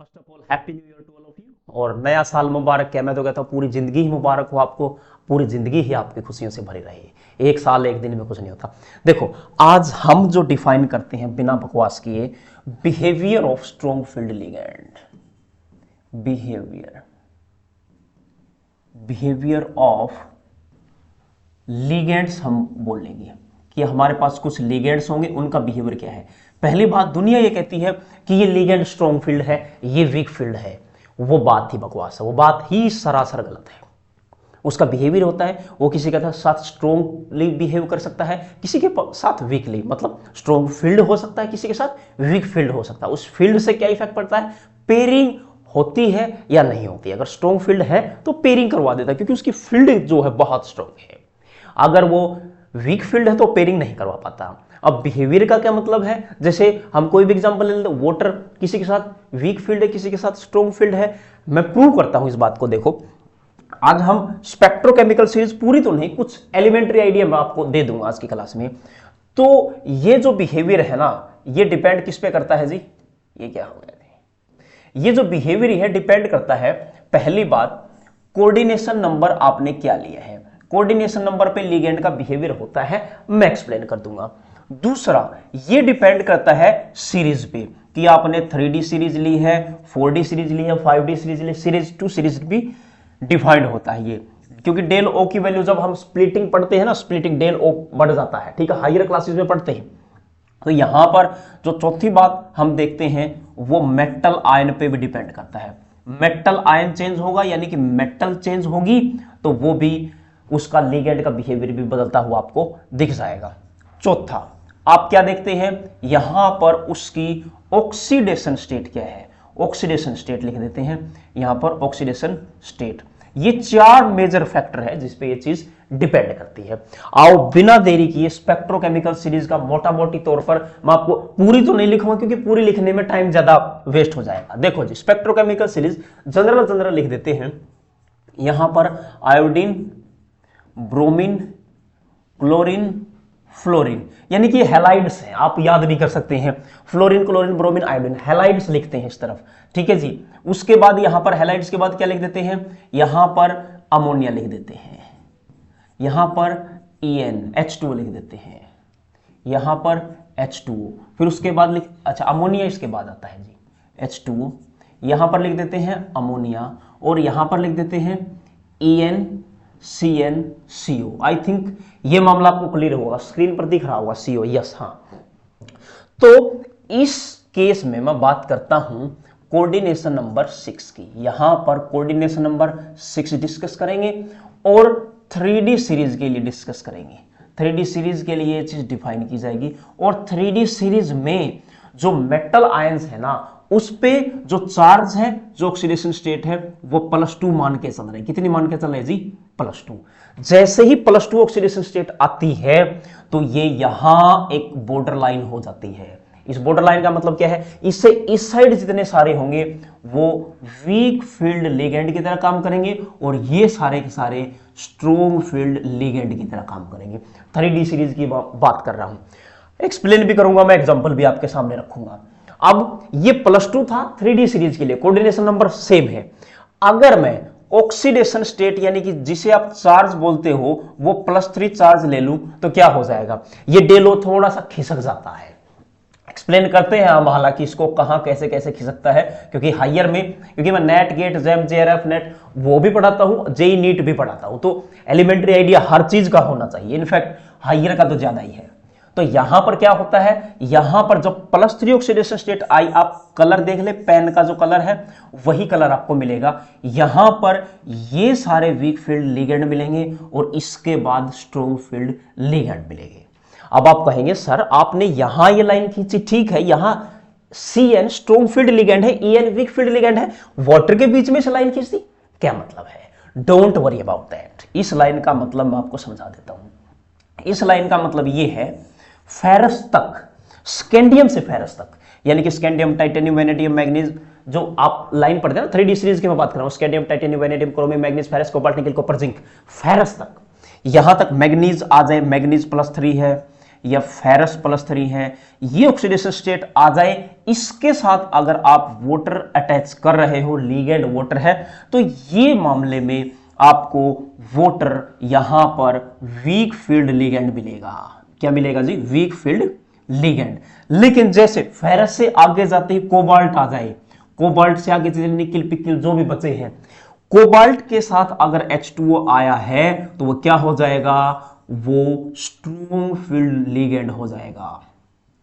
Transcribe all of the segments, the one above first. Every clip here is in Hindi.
First of all happy new year to all of you. और नया साल मुबारक। क्या मैं तो कहता हूँ पूरी जिंदगी ही मुबारक हो आपको, पूरी जिंदगी ही आपकी खुशियों से भरी रहे। एक साल एक दिन में कुछ नहीं होता। देखो आज हम जो डिफाइन करते हैं बिना बकवास किए, behaviour of strong field ligand. Behaviour of ligands हम बोल लेंगे कि हमारे पास कुछ लिगेंड्स होंगे, उनका बिहेवियर क्या है। पहली बात, दुनिया ये कहती है कि ये लिगेंड स्ट्रॉन्ग फील्ड है, ये वीक फील्ड है। वो बात ही बकवास है, वो बात ही सरासर गलत है। उसका बिहेवियर होता है, वो किसी के साथ स्ट्रॉन्गली बिहेव कर सकता है, किसी के साथ वीकली, मतलब स्ट्रॉन्ग फील्ड हो सकता है, किसी के साथ वीक फील्ड हो सकता है। उस फील्ड से क्या इफेक्ट पड़ता है, पेयरिंग होती है या नहीं होती है। अगर स्ट्रॉन्ग फील्ड है तो पेयरिंग करवा देता है, क्योंकि उसकी फील्ड जो है बहुत स्ट्रॉन्ग है। अगर वो वीक फील्ड है तो पेयरिंग नहीं करवा पाता। अब बिहेवियर का क्या मतलब है, जैसे हम कोई भी एग्जांपल ले लेते, वाटर किसी के साथ वीक फील्ड है, किसी के साथ स्ट्रॉन्ग फील्ड है। मैं प्रूव करता हूं इस बात को। देखो आज हम स्पेक्ट्रोकेमिकल सीरीज, पूरी तो नहीं, कुछ एलिमेंट्री आइडिया मैं आपको दे दूंगा आज की क्लास में। तो ये जो बिहेवियर है ना, ये डिपेंड किस पे करता है जी, ये क्या हो गया, ये जो बिहेवियर है डिपेंड करता है, पहली बात कोऑर्डिनेशन नंबर आपने क्या लिया है। कोऑर्डिनेशन नंबर पे लिगेंड का बिहेवियर होता है, मैं एक्सप्लेन कर दूंगा। दूसरा, ये डिपेंड करता है सीरीज पे कि आपने 3D सीरीज ली है, 4D सीरीज ली है, 5D सीरीज ली, सीरीज टू सीरीज भी डिफाइंड होता है ये, क्योंकि डेल ओ की वैल्यू जब हम स्प्लिटिंग पढ़ते हैं ना, स्प्लिटिंग डेल ओ बढ़ जाता है, ठीक है, हायर क्लासेस में पढ़ते हैं। तो यहां पर जो चौथी बात हम देखते हैं वो मेटल आयन पे भी डिपेंड करता है। मेटल आयन चेंज होगा, यानी कि मेटल चेंज होगी तो वो भी उसका लिगेंड का बिहेवियर भी बदलता हुआ आपको दिख जाएगा। चौथा आप क्या देखते हैं, यहां पर उसकी ऑक्सीडेशन स्टेट क्या है, ऑक्सीडेशन स्टेट लिख देते हैं यहां पर, ऑक्सीडेशन स्टेट। ये चार मेजर फैक्टर है जिसपे ये चीज डिपेंड करती है। आओ बिना देरी किए स्पेक्ट्रोकेमिकल सीरीज का मोटा मोटी तौर पर, मैं आपको पूरी तो नहीं लिखूंगा क्योंकि पूरी लिखने में टाइम ज्यादा वेस्ट हो जाएगा। देखो जी, स्पेक्ट्रोकेमिकल सीरीज जनरल लिख देते हैं। यहां पर आयोडीन, ब्रोमीन, क्लोरीन, फ्लोरीन, यानी कि हैलाइड्स हैं, आप याद नहीं कर सकते हैं। Fluorine, chlorine, bromine, iodine, halides लिखते हैं इस तरफ, ठीक है जी। उसके बाद यहां पर हैलाइड्स के बाद क्या लिख देते हैं, यहां पर अमोनिया लिख देते हैं, यहां पर EN H2O लिख देते हैं, यहां पर H2O, फिर उसके बाद अच्छा अमोनिया इसके बाद आता है जी, H2O, यहां पर लिख देते हैं अमोनिया, और यहां पर लिख देते हैं EnCnCO। आई थिंक ये मामला आपको क्लियर होगा, स्क्रीन पर दिख रहा होगा CO, यस हाँ। तो इस केस में मैं बात करता हूं कोऑर्डिनेशन नंबर 6 की। यहां पर कोऑर्डिनेशन नंबर 6 डिस्कस करेंगे और 3D सीरीज के लिए डिस्कस करेंगे। 3D सीरीज के लिए ये चीज डिफाइन की जाएगी, और 3D सीरीज में जो मेटल आयंस है ना, उस पे जो चार्ज है, जो ऑक्सीडेशन स्टेट है, वो +2 मान के चल रहे हैं। कितनी मान के चल रहे हैं जी, +2। जैसे ही +2 ऑक्सीडेशन स्टेट आती है तो ये यहां एक बॉर्डर लाइन हो जाती है। इस बॉर्डर लाइन का मतलब क्या है, इससे इस साइड जितने सारे होंगे वो वीक फील्ड लिगेंड की तरह काम करेंगे, और ये सारे के सारे स्ट्रॉन्ग फील्ड लिगेंड की तरह काम करेंगे। 3D सीरीज की बात कर रहा हूं, एक्सप्लेन भी करूंगा मैं, एग्जांपल भी आपके सामने रखूंगा। अब ये +2 था 3D सीरीज के लिए, कोऑर्डिनेशन नंबर सेम है। अगर मैं ऑक्सीडेशन स्टेट यानी कि जिसे आप चार्ज बोलते हो वो +3 चार्ज ले लूं तो क्या हो जाएगा, ये डेलो थोड़ा सा खिसक जाता है। एक्सप्लेन करते हैं हम हालांकि इसको कहां कैसे कैसे खिसकता है, क्योंकि हायर में, क्योंकि मैं NET, GATE, JAM, JRF NET वो भी पढ़ाता हूं, जेई नीट भी पढ़ाता हूं, तो एलिमेंट्री आइडिया हर चीज का होना चाहिए, इनफैक्ट हायर का तो ज्यादा ही है। तो यहां पर क्या होता है, यहां पर जब +3 ऑक्सीडेशन स्टेट आई, आप कलर देख ले, पेन का जो कलर है वही कलर आपको मिलेगा। यहां पर ये सारे वीक फील्ड लिगेंड मिलेंगे और इसके बाद स्ट्रॉन्ग फील्ड लिगेंड मिलेंगे। अब आप कहेंगे सर आपने यहां ये लाइन खींची, ठीक है, यहां CN स्ट्रॉन्ग फील्ड लिगेंड है, EN वीक फील्ड लिगेंड है, वाटर के बीच में से लाइन खींच दी, क्या मतलब है। Don't worry about that. इस लाइन का मतलब मैं आपको समझा देता हूं। इस लाइन का मतलब ये है फेरस तक, स्कैंडियम से फेरस तक, यानी कि स्कैंडियम, टाइटेनियम, वैनेडियम, मैग्नीज, जो आप लाइन पढ़ते हैं ना 3D सीरीज की मैं बात कर रहा हूं, scandium, titanium, vanadium, chromium, manganese, ferrous, cobalt, निकल, कॉपर, जिंक, फेरस तक। यहां तक मैग्नीज आ जाए, मैग्नीज +3 है या फेरस +3 है, ये ऑक्सीडेशन स्टेट आ जाए इसके साथ अगर आप वाटर अटैच कर रहे हो, लिगेंड वाटर है, तो ये मामले में आपको वाटर यहां पर वीक फील्ड लिगेंड मिलेगा। क्या मिलेगा जी? Weak field ligand. लेकिन जैसे फेरस से आगे जाते ही कोबाल्ट आ जाए, कोबाल्ट से आगे चले निकिल पिकिल जो भी बचे हैं, कोबाल्ट के साथ अगर H2O आया है तो वो क्या हो जाएगा? वो स्ट्रॉन्ग फील्ड लिगेंड हो जाएगा।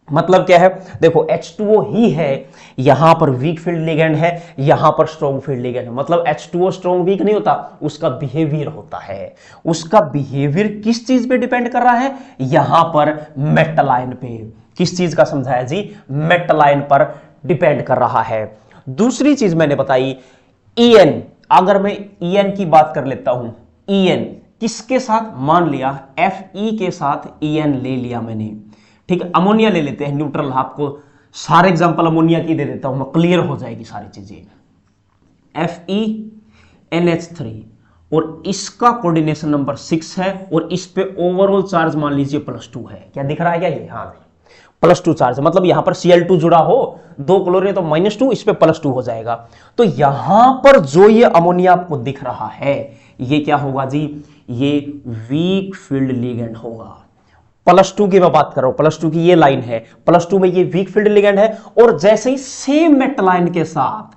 मतलब क्या है? देखो H2O ही है, यहां पर वीक फील्ड लिगेंड है, यहां पर स्ट्रॉन्ग फील्ड लिगेंड है। मतलब H2O स्ट्रॉन्ग वीक नहीं होता, उसका बिहेवियर होता है। उसका बिहेवियर किस चीज पे डिपेंड कर रहा है? यहां पर मेटल आयन पे। किस चीज का समझाया जी? मेटल आयन पर डिपेंड कर रहा है। दूसरी चीज मैंने बताई EN। अगर मैं EN की बात कर लेता हूं, EN किसके साथ? मान लिया Fe के साथ EN ले लिया मैंने, ठीक है। अमोनिया ले लेते हैं न्यूट्रल, आपको सारे एग्जांपल अमोनिया की दे देता हूं मैं, क्लियर हो जाएगी सारी चीजें। FeNH3 और इसका कोऑर्डिनेशन नंबर 6 है और इस पे ओवरऑल चार्ज मान लीजिए +2 है। क्या दिख रहा है क्या ये? हाँ +2 चार्ज, मतलब यहां पर Cl2 जुड़ा हो, 2 क्लोरीन तो -2, इस पे +2 हो जाएगा। तो यहां पर जो ये अमोनिया आपको दिख रहा है, ये क्या होगा जी? ये वीक फील्ड लिगेंड होगा। +2 की मैं बात कर रहा हूं, +2 की ये लाइन है, +2 में ये वीक फील्ड लिगेंड है। और जैसे ही सेम मेटल आयन के साथ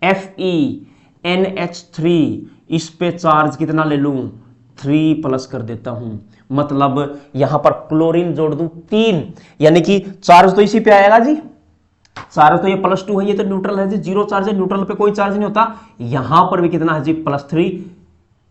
FeNH3, इस पे चार्ज कितना ले लूं? 3+ कर देता हूं। मतलब यहां पर क्लोरीन जोड़ दूं 3, यानी कि चार्ज तो इसी पे आएगा जी। चार्ज तो ये +2 है, ये तो न्यूट्रल है जी, 0 चार्ज है, न्यूट्रल पे कोई चार्ज नहीं होता। यहां पर भी कितना है जी? +3,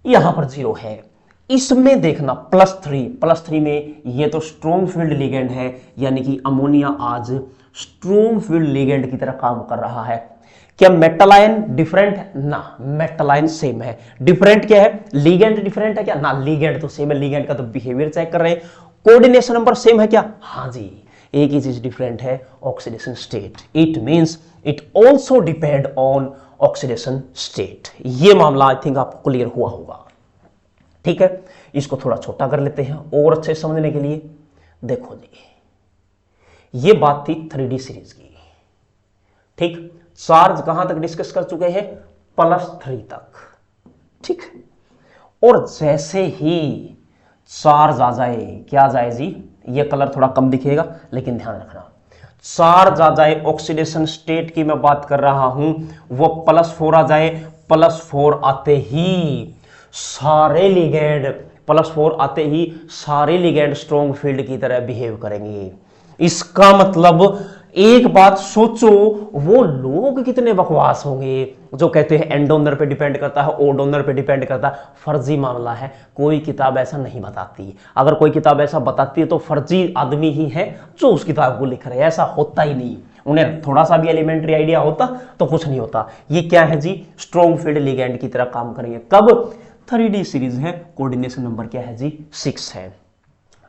यहां पर 0 है। इसमें देखना +3 में ये तो स्ट्रॉन्ग फील्ड लिगेंड है, यानी कि अमोनिया आज स्ट्रॉन्ग फील्ड लिगेंड की तरह काम कर रहा है। क्या मेटल आयन डिफरेंट है? ना, मेटल आयन सेम है। डिफरेंट क्या है? लिगेंड डिफरेंट है क्या? ना, लिगेंड तो सेम है। लिगेंड का तो बिहेवियर चेक कर रहे हैं। कोऑर्डिनेशन नंबर सेम है क्या? हाँ जी, एक ही चीज डिफरेंट है, oxidation state. It means it also depend on oxidation state. ये मामला आई थिंक आपको क्लियर हुआ होगा। ठीक है, इसको थोड़ा छोटा कर लेते हैं और अच्छे समझने के लिए। देखो जी, ये बात थी 3D सीरीज की। ठीक, चार्ज कहां तक डिस्कस कर चुके हैं? +3 तक। ठीक, और जैसे ही चार्ज आ जाए, क्या आ जाए जी? ये कलर थोड़ा कम दिखेगा लेकिन ध्यान रखना, चार्ज आ जाए, ऑक्सीडेशन स्टेट की मैं बात कर रहा हूं, वो +4 आ जाए। +4 आते ही सारे लिगेंड, +4 आते ही सारे लिगेंड स्ट्रॉन्ग फील्ड की तरह बिहेव करेंगे। इसका मतलब एक बात सोचो, वो लोग कितने बकवास होंगे जो कहते हैं एन डोनर पे डिपेंड करता है, ओ डोनर पे डिपेंड करता है। फर्जी मामला है, कोई किताब ऐसा नहीं बताती। अगर कोई किताब ऐसा बताती है तो फर्जी आदमी ही है जो उस किताब को लिख रहे हैं, ऐसा होता ही नहीं। उन्हें थोड़ा सा भी एलिमेंट्री आइडिया होता तो कुछ नहीं होता। ये क्या है जी? स्ट्रॉन्ग फील्ड लिगेंड की तरह काम करेंगे। कब? 3D सीरीज है, कोऑर्डिनेशन नंबर क्या है जी? 6 है।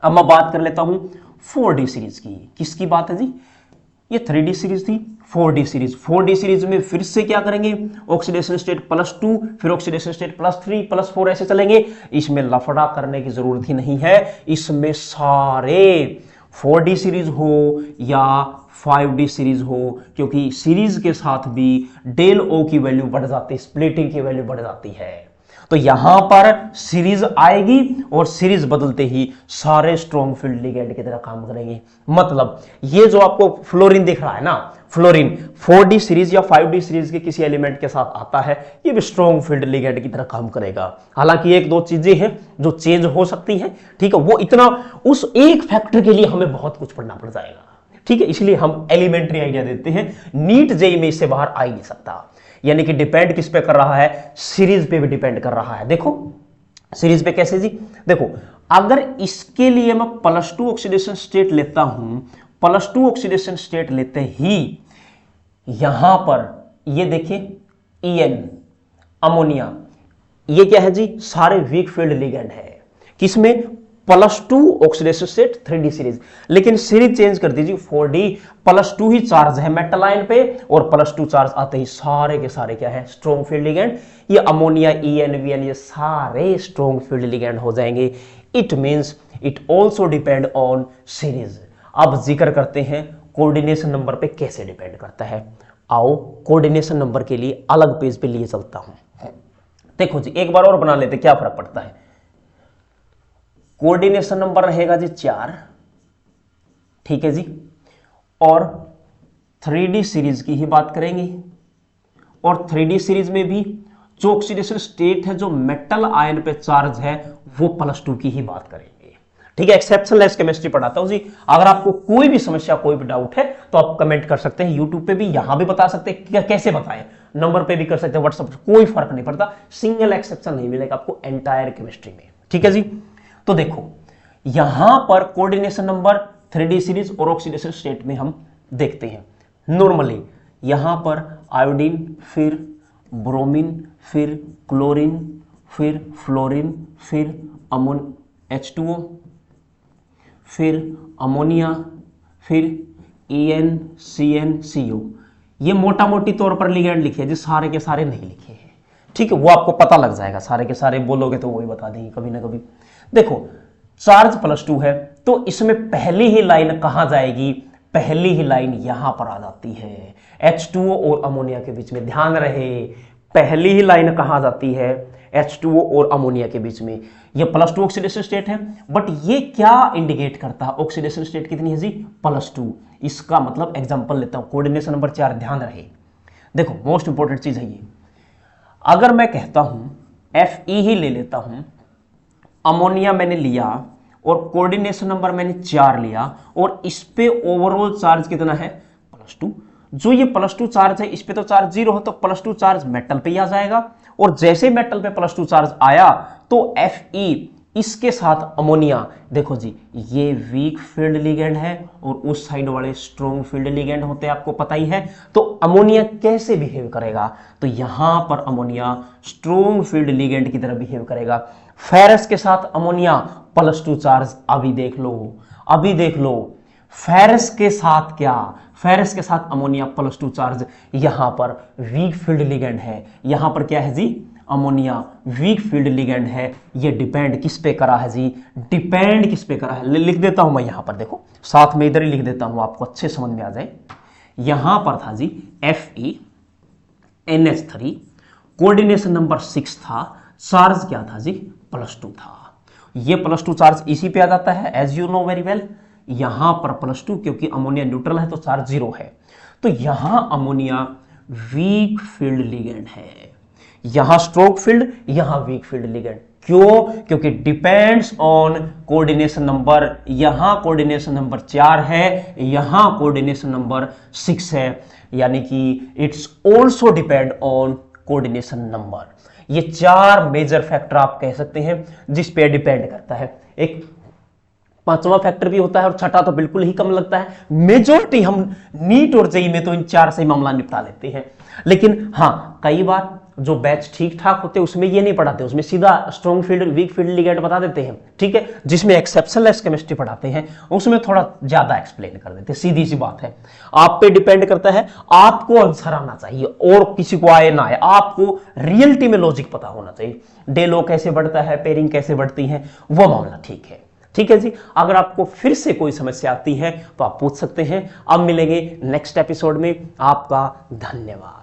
अब मैं बात कर लेता हूं 4D सीरीज की। किसकी बात है जी? ये 3D सीरीज थी, 4D सीरीज। 4D सीरीज में फिर से क्या करेंगे? ऑक्सीडेशन स्टेट +2, फिर ऑक्सीडेशन स्टेट +3, +4 ऐसे चलेंगे। इसमें लफड़ा करने की जरूरत ही नहीं है। इसमें सारे 4D सीरीज हो या 5D सीरीज हो, क्योंकि सीरीज के साथ भी डेल O की वैल्यू बढ़ जाती है, स्प्लिटिंग की वैल्यू बढ़ जाती है। तो यहां पर सीरीज आएगी और सीरीज बदलते ही सारे स्ट्रॉन्ग फील्ड लिगेंड की तरह काम करेंगे। मतलब ये जो आपको फ्लोरीन दिख रहा है ना, फ्लोरीन 4D सीरीज या 5D सीरीज के किसी एलिमेंट के साथ आता है, ये भी स्ट्रॉन्ग फील्ड लिगेंड की तरह काम करेगा। हालांकि एक दो चीजें हैं जो चेंज हो सकती हैं, ठीक है, वो इतना उस एक फैक्टर के लिए हमें बहुत कुछ पढ़ना पड़ जाएगा। ठीक है, इसलिए हम एलिमेंट्री आइडिया देते हैं। नीट जेईई में इससे बाहर आ ही नहीं सकता। यानी कि डिपेंड किस पे कर रहा है? सीरीज पे भी डिपेंड कर रहा है। देखो सीरीज पे कैसे जी? देखो, अगर इसके लिए मैं +2 ऑक्सीडेशन स्टेट लेता हूं, +2 ऑक्सीडेशन स्टेट लेते ही यहां पर ये देखिए EN अमोनिया, ये क्या है जी? सारे वीक फील्ड लिगेंड है। किसमें? +2 ऑक्सीडेशन स्टेट 3D सीरीज। लेकिन सीरीज चेंज कर दीजिए 4D, +2 ही चार्ज है मेटल आयन पे और +2 चार्ज आते ही सारे के सारे क्या है? Strong field ligand. ये अमोनिया, EN, VN, ये सारे स्ट्रॉन्ग फील्ड लिगेंड हो जाएंगे। It means it also depend on series. अब जिक्र करते हैं कोऑर्डिनेशन नंबर पे कैसे डिपेंड करता है। आओ कोऑर्डिनेशन नंबर के लिए अलग पेज पे लिए चलता हूं। देखो जी एक बार और बना लेते, क्या फर्क पड़ता है। कोऑर्डिनेशन नंबर रहेगा जी 4, ठीक है जी, और 3D सीरीज की ही बात करेंगे। और 3D सीरीज में भी जो ऑक्सीडेशन स्टेट है, जो मेटल आयन पे चार्ज है, वो +2 की ही बात करेंगे। ठीक है, एक्सेप्शनलेस केमिस्ट्री पढ़ाता हूं जी। अगर आपको कोई भी समस्या, कोई भी डाउट है तो आप कमेंट कर सकते हैं, यूट्यूब पे भी, यहां भी बता सकते हैं कैसे बताएं, नंबर पे भी कर सकते हैं, व्हाट्सएप पे, कोई फर्क नहीं पड़ता। सिंगल एक्सेप्शन नहीं मिलेगा आपको एंटायर केमिस्ट्री में। ठीक है जी, तो देखो यहां पर कोऑर्डिनेशन नंबर 3D सीरीज और ऑक्सीडेशन स्टेट में हम देखते हैं। नॉर्मली यहां पर आयोडीन, फिर ब्रोमीन, फिर क्लोरीन, फिर फ्लोरीन, फिर H2O, फिर अमोनिया, फिर EnCnCO। ये मोटा मोटी तौर पर लिगेंड लिखे हैं जी, सारे के सारे नहीं लिखे हैं। ठीक है, वो आपको पता लग जाएगा, सारे के सारे बोलोगे तो वही बता देंगे कभी ना कभी। देखो चार्ज +2 है तो इसमें पहली ही लाइन कहां जाएगी, पहली ही लाइन यहां पर आ जाती है H2O और अमोनिया के बीच में। ध्यान रहे पहली ही लाइन कहां जाती है, H2O और अमोनिया के बीच में। ये +2 ऑक्सीडेशन स्टेट है, बट ये क्या इंडिकेट करता है, ऑक्सीडेशन स्टेट कितनी है जी, +2। इसका मतलब एग्जांपल लेता हूं, कोऑर्डिनेशन नंबर 4, ध्यान रहे। देखो मोस्ट इंपॉर्टेंट चीज है ये, अगर मैं कहता हूं Fe ही ले लेता हूं, अमोनिया मैंने लिया और कोऑर्डिनेशन नंबर मैंने 4 लिया, और इस पे ओवरऑल चार्ज कितना है, +2। जो ये +2 चार्ज है, इस पे तो चार्ज 0 है, तो +2 चार्ज मेटल पे ही आ जाएगा। और जैसे मेटल पे +2 चार्ज आया तो Fe इसके साथ अमोनिया, देखो जी ये वीक फील्ड लिगेंड है और उस साइड वाले स्ट्रॉन्ग फील्ड लिगेंड होते हैं, आपको पता ही है। तो अमोनिया कैसे बिहेव करेगा, तो यहां पर अमोनिया स्ट्रॉन्ग फील्ड लिगेंड की तरह बिहेव करेगा। फेरस के साथ अमोनिया +2 चार्ज, अभी देख लो, अभी देख लो, फेरस के साथ क्या, फेरस के साथ अमोनिया +2 चार्ज, यहां पर वीक फील्ड लिगेंड है। यहां पर क्या है जी, अमोनिया वीक फील्ड लिगेंड है। ये डिपेंड किस पे करा है जी, डिपेंड किस पे करा है, लिख देता हूं मैं यहां पर, देखो साथ में इधर ही लिख देता हूं, आपको अच्छे समझ में आ जाए। यहां पर था जी FeNH3, कोऑर्डिनेशन नंबर 6 था, चार्ज क्या था जी, +2 था। ये +2 चार्ज इसी पे आ जाता है, as you know very well. यहां पर +2 क्योंकि अमोनिया न्यूट्रल है तो चार्ज 0 है, तो यहां अमोनिया वीक फील्ड लिगेंड है, यहां स्ट्रोक फील्ड, यहां वीक फील्ड लिगेंड। क्यों, क्योंकि डिपेंड्स ऑन कोऑर्डिनेशन नंबर। यहां कोऑर्डिनेशन नंबर 4 है, यहां कोऑर्डिनेशन नंबर 6 है, यानी कि it's also depend on coordination number. ये 4 मेजर फैक्टर आप कह सकते हैं जिस पे डिपेंड करता है। एक 5वां फैक्टर भी होता है और छठा तो बिल्कुल ही कम लगता है। मेजॉरिटी हम नीट और जेईई में तो इन 4 से मामला निपटा लेते हैं, लेकिन हाँ कई बार जो बैच ठीक ठाक होते हैं उसमें ये नहीं पढ़ाते, उसमें सीधा strong field weak field ligand बता देते हैं। ठीक है, जिसमें एक्सेप्शनलेस केमिस्ट्री पढ़ाते हैं उसमें थोड़ा ज्यादा एक्सप्लेन कर देते हैं। सीधी सी बात है, आप पे डिपेंड करता है, आपको आंसर आना चाहिए और किसी को आए ना आए, आपको रियलिटी में लॉजिक पता होना चाहिए। डेलो कैसे बढ़ता है, पेयरिंग कैसे बढ़ती है, वो मामला ठीक है। ठीक है जी, अगर आपको फिर से कोई समस्या आती है तो आप पूछ सकते हैं। अब मिलेंगे नेक्स्ट एपिसोड में, आपका धन्यवाद।